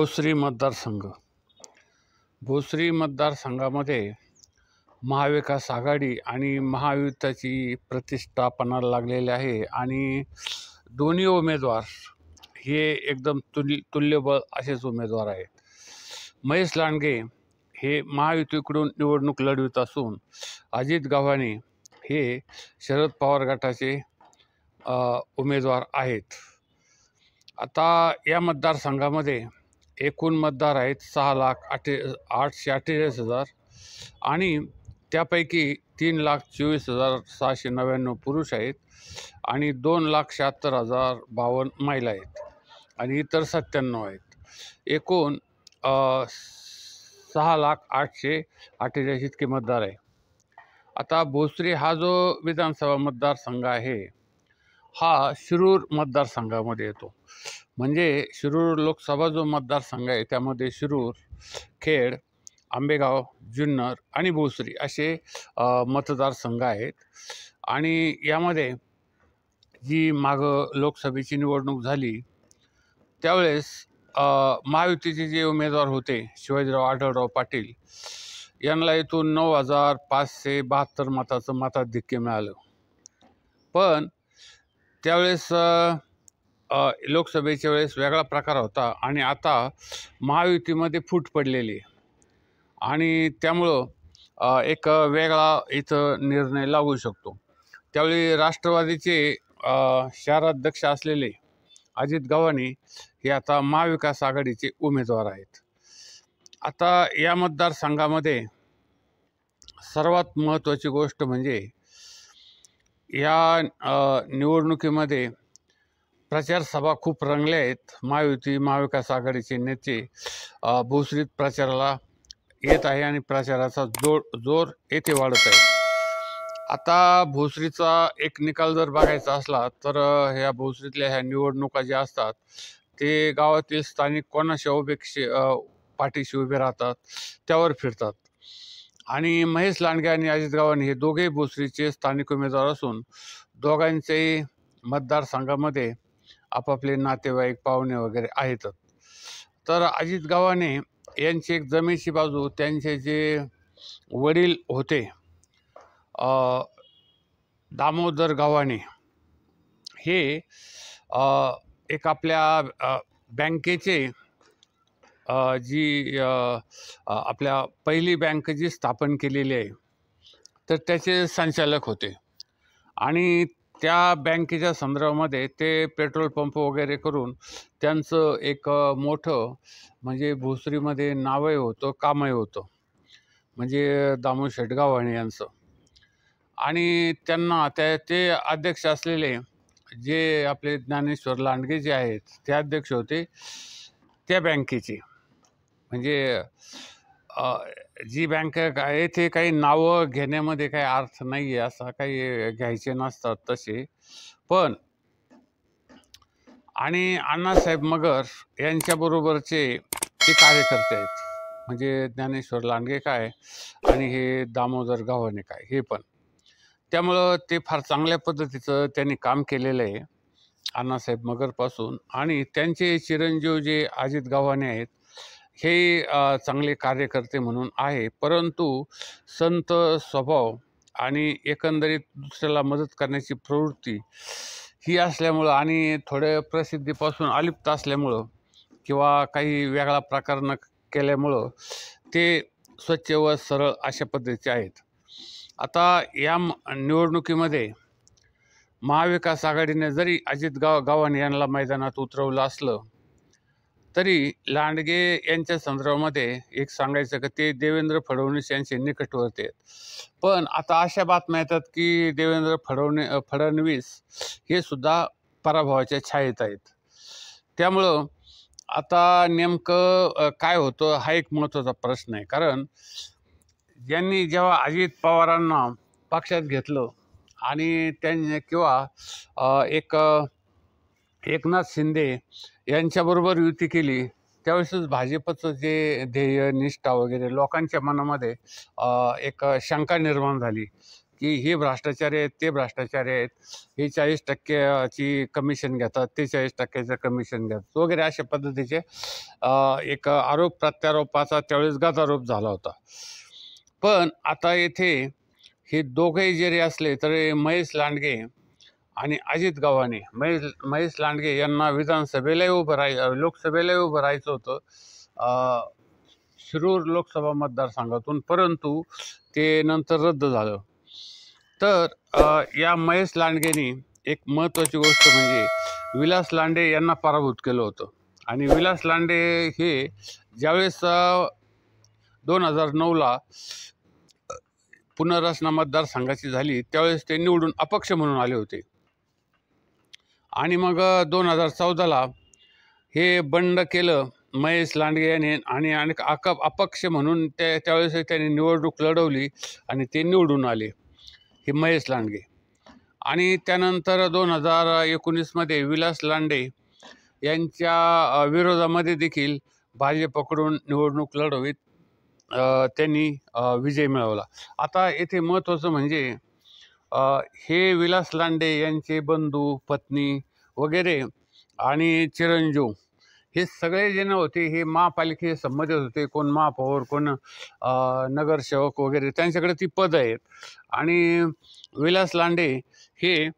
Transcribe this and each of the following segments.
भोसरी मतदारसंघ. भोसरी मतदारसंघामध्ये महाविकास आघाडी आणि महायुतीची प्रतिष्ठापनाला लागलेली आहे आणि दोन्ही उमेदवार हे एकदम तुल्यबळ असेच उमेदवार आहेत. महेश लांडगे हे महायुतीकडून निवडणूक लढवित असून अजित गव्हाणे हे शरद पवार गटाचे उमेदवार आहेत. आता या मतदारसंघामध्ये एकूण मतदार आहेत 6,848,000 आणि त्यापैकी 3,24,699 पुरुष आहेत आणि 2,76,052 महिला आहेत आणि इतर 97 आहेत. एकूण 6,08,48,000 इतके मतदार आहे. आता भोसरी हा जो विधानसभा मतदारसंघ आहे हा शिरूर मतदारसंघामध्ये येतो. म्हणजे शिरूर लोकसभा जो मतदारसंघ आहे त्यामध्ये शिरूर, खेड, आंबेगाव, जुन्नर आणि भोसरी असे मतदारसंघ आहेत. आणि यामध्ये जी मागं लोकसभेची निवडणूक झाली त्यावेळेस महायुतीचे जे उमेदवार होते शिवाजीराव आढळराव पाटील यांना इथून 9,572 मताचं मताधिक्य मिळालं. पण त्यावेळेस लोकसभेच्या वेळेस वेगळा प्रकार होता आणि आता महायुतीमध्ये फूट पडलेली आणि त्यामुळं एक वेगळा इथं निर्णय लागू शकतो. त्यावेळी राष्ट्रवादीचे शहराध्यक्ष असलेले अजित गव्हाणे हे आता महाविकास आघाडीचे उमेदवार आहेत. आता या मतदारसंघामध्ये सर्वात महत्त्वाची गोष्ट म्हणजे या निवडणुकीमध्ये प्रचार सभा खूप रंगल्या आहेत. महायुती महाविकास आघाडीचे नेते भोसरीत प्रचाराला येत आहे आणि प्रचाराचा जोर येथे वाढत आहे. आता भोसरीचा एक निकाल जर बघायचा असला तर ह्या भोसरीतल्या ह्या निवडणुका ज्या असतात ते गावातील स्थानिक कोणाच्या पाठीशी उभे राहतात त्यावर फिरतात. आणि महेश लांडगे आणि अजित गव्हाणे हे दोघेही भोसरीचे स्थानिक उमेदवार असून दोघांचेही मतदारसंघामध्ये आपापले नातेवाईक पाहुणे वगैरे आहेतच. तर अजित गव्हाणे यांची एक जमेची बाजू त्यांचे जे वडील होते दामोदर गव्हाणे हे एक आपल्या बँकेचे जी आपल्या पहिली बँक जी स्थापन केलेली आहे तर त्याचे संचालक होते आणि त्या बँकेच्या संदर्भामध्ये ते पेट्रोल पंप वगैरे करून त्यांचं एक मोठं म्हणजे भोसरीमध्ये नावही होतं कामही होतं म्हणजे दामोशेठ गव्हाणे यांचं. आणि त्यांना ते अध्यक्ष असलेले जे आपले ज्ञानेश्वर लांडगे जे आहेत ते अध्यक्ष होते त्या बँकेचे. म्हणजे जी बँक येथे काही नावं घेण्यामध्ये काही अर्थ नाही आहे, असं काही घ्यायचे नसतात तसे. पण आणि अण्णासाहेब मगर यांच्याबरोबरचे ते कार्यकर्ते आहेत म्हणजे ज्ञानेश्वर लांडगे काय आणि हे दामोदर गव्हाणे काय हे पण. त्यामुळं ते फार चांगल्या पद्धतीचं त्यांनी काम केलेलं आहे अण्णासाहेब मगरपासून. आणि त्यांचे चिरंजीव जे अजित गव्हाणे आहेत हे चांगले कार्यकर्ते म्हणून आहे. परंतु संत स्वभाव आणि एकंदरीत दुसऱ्याला मदत करण्याची प्रवृत्ती ही असल्यामुळं आणि थोड्या प्रसिद्धीपासून अलिप्त असल्यामुळं किंवा काही वेगळा प्रकार न केल्यामुळं ते स्वच्छ व सरळ अशा पद्धतीचे आहेत. आता या निवडणुकीमध्ये महाविकास आघाडीने जरी अजित गव्हाणे यांना मैदानात उतरवलं असलं तरी लांडगे यांच्या संदर्भामध्ये एक सांगायचं की ते देवेंद्र फडणवीस यांचे निकटवर्ती आहेत. पण आता अशा बातम्या येतात की देवेंद्र फडणवीस हे सुद्धा पराभवाच्या छायेत आहेत. त्यामुळं आता नेमकं काय होतं हा एक महत्त्वाचा प्रश्न आहे. कारण ज्यांनी जेव्हा अजित पवारांना पक्षात घेतलं आणि त्यांनी किंवा एकनाथ शिंदे यांच्याबरोबर युती केली त्यावेळेसच भाजपचं जे ध्येय निष्ठा वगैरे लोकांच्या मनामध्ये एक शंका निर्माण झाली की हे भ्रष्टाचारी आहेत, ते भ्रष्टाचारी आहेत, हे 40% कमिशन घेतात, ते 40% कमिशन घेतात वगैरे अशा पद्धतीचे एक आरोप प्रत्यारोपाचा त्यावेळेस गदारोप झाला होता. पण आता येथे हे दोघेही जरी असले तरी महेश लांडगे आणि अजित गव्हाणे, महेश लांडगे यांना विधानसभेलाही लोकसभेलाही उभं राहायचं होतं शिरूर लोकसभा मतदारसंघातून, परंतु ते नंतर रद्द झालं. तर या महेश लांडगेंनी एक महत्त्वाची गोष्ट म्हणजे विलास लांडे यांना पराभूत केलं होतं. आणि विलास लांडे हे ज्यावेळेस 2009ला पुनर्रचना मतदारसंघाची झाली त्यावेळेस ते निवडून अपक्ष म्हणून आले होते. आणि मग 2014ला हे बंड केलं महेश लांडगे यांनी आणि अपक्ष म्हणून त्यावेळेस त्यांनी निवडणूक लढवली आणि ते निवडून आले, हे महेश लांडगे. आणि त्यानंतर 2019मध्ये विलास लांडे यांच्या विरोधामध्ये देखील भाजपकडून निवडणूक लढवीत त्यांनी विजय मिळवला. आता येथे महत्त्वाचं म्हणजे हे विलास लांडे यांचे बंधू, पत्नी वगैरे आणि चिरंजीव हे सगळे जण होते हे महापालिके संबंधित होते. कोण महापौर, कोण नगरसेवक वगैरे, त्यांच्याकडे ती पद आहेत. आणि विलास लांडे हे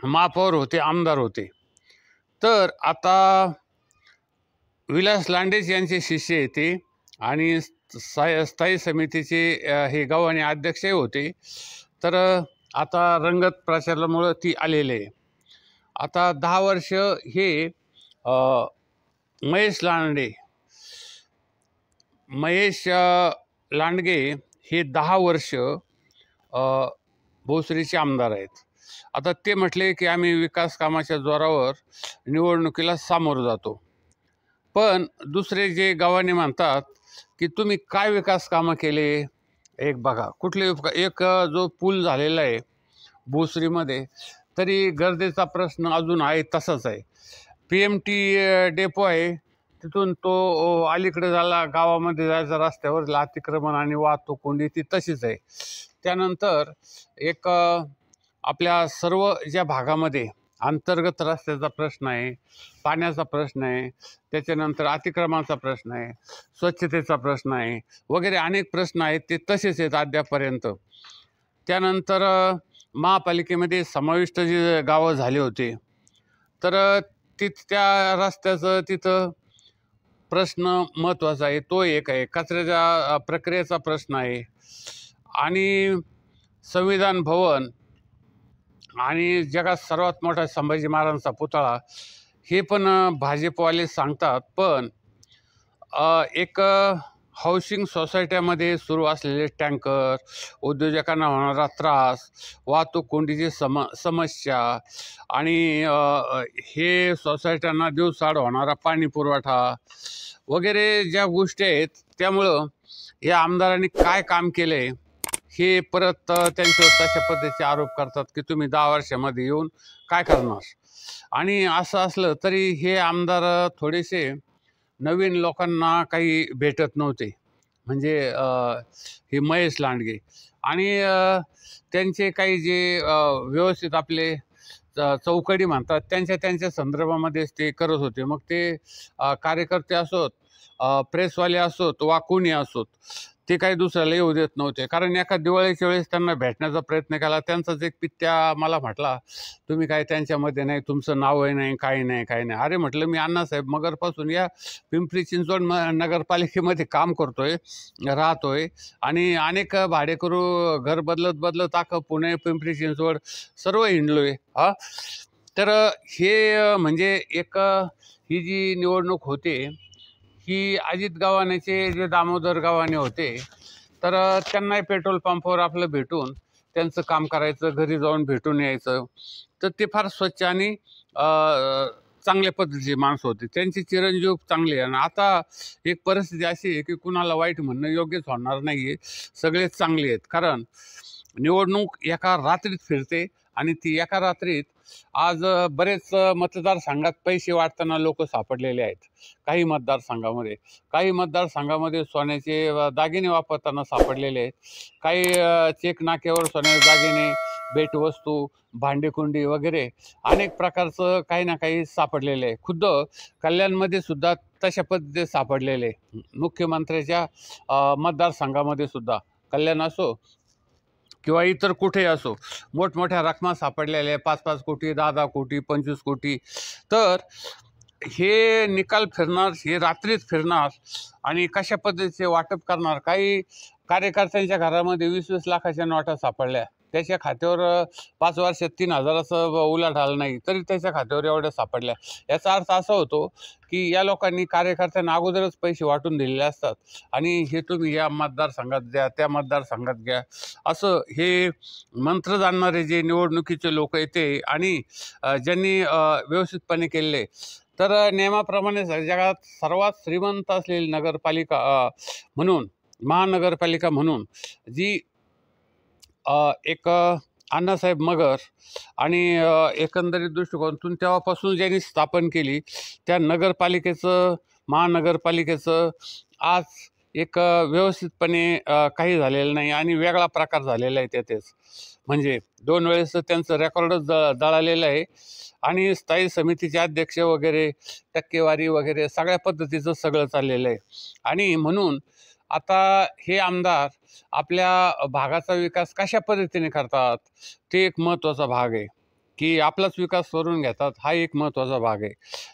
महापौर होते, आमदार होते. तर आता विलास लांडेच यांचे शिष्य येते आणि स्थायी समितीचे हे गव्हाणे अध्यक्षही होते. तर आता रंगत प्रचारामुळं ती आलेले. आता 10 वर्ष हे महेश लांडगे हे 10 वर्ष भोसरीचे आमदार आहेत. आता ते म्हटले की आम्ही विकास कामाच्या जोरावर निवडणुकीला सामोरं जातो. पण दुसरे जे गव्हाणे म्हणतात की तुम्ही काय विकास कामं केले, एक बघा कुठले एक जो पूल झालेला आहे भोसरीमध्ये, तरी गर्दीचा प्रश्न अजून आहे तसाच आहे. PMT डेपो आहे, तिथून तो अलीकडे झाला गावामध्ये जायचा रस्त्यावर अतिक्रमण आणि वाहतूक कोंडी ती तशीच आहे. त्यानंतर एक आपल्या सर्व ज्या भागामध्ये अंतर्गत रस्त्याचा प्रश्न आहे, पाण्याचा प्रश्न आहे, त्याच्यानंतर अतिक्रमणाचा प्रश्न आहे, स्वच्छतेचा प्रश्न आहे वगैरे अनेक प्रश्न आहेत, ते तसेच आहेत अद्यापर्यंत. त्यानंतर महापालिकेमध्ये समाविष्ट जे गावं झाले होते तर त्या रस्त्याचं तिथं प्रश्न महत्त्वाचा आहे, तो एक आहे. कचऱ्याच्या प्रक्रियेचा प्रश्न आहे. आणि संविधान भवन आणि जगात सर्वात मोठा संभाजी महाराजांचा पुतळा हे पण भाजपवाले सांगतात. पण एक हाऊसिंग सोसायट्यामध्ये सुरू असलेले टँकर, उद्योजकांना होणारा त्रास, वाहतूक कोंडीची समस्या आणि हे सोसायट्यांना दिवसाआड होणारा पाणी पुरवठा वगैरे ज्या गोष्टी आहेत, त्यामुळं या आमदारांनी काय काम केले हे परत त्यांच्यावर तशा पद्धतीचे आरोप करतात की तुम्ही 10 वर्षामध्ये येऊन काय करणार. आणि असं असलं तरी हे आमदार थोडेसे नवीन लोकांना काही भेटत नव्हते, म्हणजे हे महेश लांडगे. आणि त्यांचे काही जे व्यवस्थित आपले चौकडी म्हणतात त्यांच्या संदर्भामध्येच ते करत होते. मग ते कार्यकर्ते असोत, प्रेसवाले असोत वा कोणी असोत, ते काही दुसऱ्याला येऊ देत नव्हते. कारण एका दिवाळीच्या वेळेस त्यांना भेटण्याचा प्रयत्न केला. त्यांचाच एक पित्या मला म्हटला तुम्ही काय त्यांच्यामध्ये नाही, तुमचं नावही नाही, काही नाही. अरे म्हटलं मी अण्णासाहेब मगरपासून या पिंपरी चिंचवड नगरपालिकेमध्ये काम करतोय, राहतोय आणि अनेक भाडेकरू घर बदलत पुणे, पिंपरी चिंचवड सर्व हिंडलोय. तर हे म्हणजे एक ही जी निवडणूक होते की अजित गव्हाणेचे जे दामोदर गव्हाणे होते, तर त्यांनाही पेट्रोल पंपावर आपलं भेटून त्यांचं काम करायचं, घरी जाऊन भेटून यायचं. तर ते फार स्वच्छ आणि चांगल्या पद्धतीचे माणसं होते. त्यांची चिरंजीव चांगली आहे. आणि आता एक परिस्थिती अशी आहे की कुणाला वाईट म्हणणं योग्यच होणार नाही आहे, सगळेच चांगले आहेत. कारण निवडणूक एका रात्रीत फिरते आणि ती एका रात्रीत आज बरेच मतदारसंघात पैसे वाटताना लोक सापडलेले आहेत. काही मतदारसंघामध्ये सोन्याचे दागिने वापरताना सापडलेले आहेत. काही चेक नाक्यावर सोन्याचे दागिने, भेटवस्तू, भांडेकुंडी वगैरे अनेक प्रकारचं काही ना काही सापडलेले आहे. खुद्द कल्याणमध्ये सुद्धा तशा पद्धतीने सापडलेले. मुख्यमंत्र्याच्या मतदारसंघामध्ये सुद्धा कल्याण असो किंवा इतर कुठेही असो, मोठमोठ्या रकमा सापडलेल्या आहे. 5-5 कोटी, 10-10 कोटी, 25 कोटी. तर हे निकाल फिरणार, हे रात्रीच फिरणार आणि कशा पद्धतीचे वाटप करणार. काही कार्यकर्त्यांच्या घरामध्ये 20-20 लाखाच्या नोटा सापडल्या. त्याच्या खात्यावर 5 वर्षात 3,000चं उलाढाल नाही, तरी त्याच्या खात्यावर एवढ्या सापडल्या. याचा अर्थ असा होतो की या लोकांनी कार्यकर्त्यांना अगोदरच पैसे वाटून दिलेले असतात आणि हे तुम्ही या मतदारसंघात द्या, त्या मतदारसंघात घ्या, असं हे मंत्र जाणणारे जे निवडणुकीचे लोक आहेत ते आणि ज्यांनी व्यवस्थितपणे केलेले. तर नियमाप्रमाणे जगात सर्वात श्रीमंत असलेली नगरपालिका म्हणून, महानगरपालिका म्हणून जी एक अण्णासाहेब मगर आणि एकंदरीत दृष्टिकोनातून तेव्हापासून ज्यांनी स्थापन केली त्या महानगरपालिकेचं आज एक व्यवस्थितपणे काही झालेलं नाही आणि वेगळा प्रकार झालेला आहे त्यातच. म्हणजे 2 वेळेस त्यांचं रेकॉर्डच जळालेलं आहे आणि स्थायी समितीचे अध्यक्ष वगैरे, टक्केवारी वगैरे सगळ्या पद्धतीचं सगळं चाललेलं आहे. आणि म्हणून आता हे आमदार आपल्या भागाचा विकास कशा पद्धतीने करतात ते एक महत्त्वाचा भाग आहे, की आपलाच विकास करून घेतात हा एक महत्त्वाचा भाग आहे.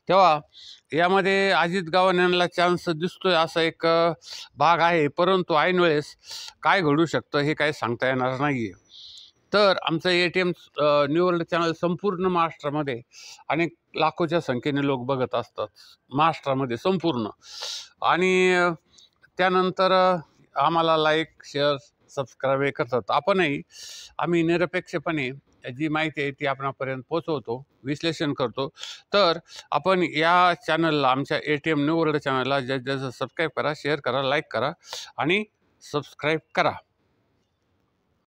तेव्हा यामध्ये अजित गावाने यांना चान्स दिसतोय असा एक भाग आहे, परंतु ऐन वेळेस काय घडू शकतं हे काय सांगता येणार नाही आहे. तर आमचं ATM न्यू वर्ल्ड चॅनल संपूर्ण महाराष्ट्रामध्ये अनेक लाखोच्या संख्येने लोक बघत असतात, महाराष्ट्रामध्ये संपूर्ण. आणि त्यानंतर आम्हाला लाईक, शेअर, सबस्क्राईब हे करतात. आम्ही निरपेक्षपणे जी माहिती आहे ती आपणापर्यंत पोचवतो, विश्लेषण करतो. तर आपण या चॅनलला, आमच्या ATM न्यू वर्ल्ड चॅनलला जास्तीत जास्त सबस्क्राईब करा, शेअर करा, लाईक करा आणि सबस्क्राईब करा.